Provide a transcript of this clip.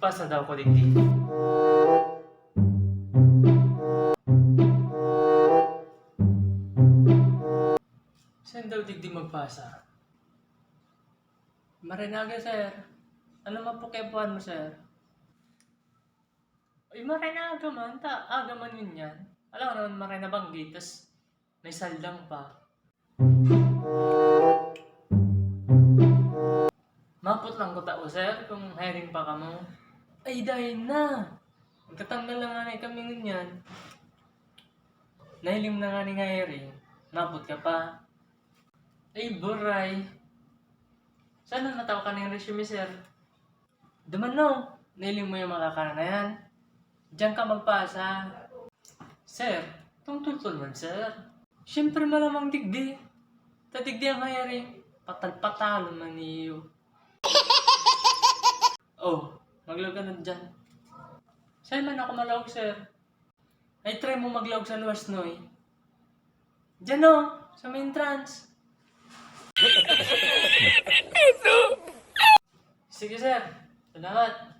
Pasa daw ko digdi. Saan daw digdi magpasa? Marinaga, sir. Ano mapukepuan mo, sir? Ay, marinaga man. Aga man yun yan. Alam ko naman marinabanggi, tas may saldang pa. Mapot lang ko tao, sir, kung hiring pa ka mo. Ay, dahil na. Magkatanggal lang nga na kami ngunyan. Nahilim na nga ni hiring. Mapot ka pa. Ay, buray. Saan na natawa ka ng resume, sir? Duman no. Nahiling mo yung makakana na yan. Diyan ka magpasa. Sir, tungtultol man, sir. Siyempre malamang digdi. Tadigdi ang hiring. Patal-patalo man niyo. Oh, maglog ka na dyan. Saan man ako malawag, sir? Ay, try mo maglawag sa luwas, noy. Diyan o, sa main trans. Sige, sir. Salamat.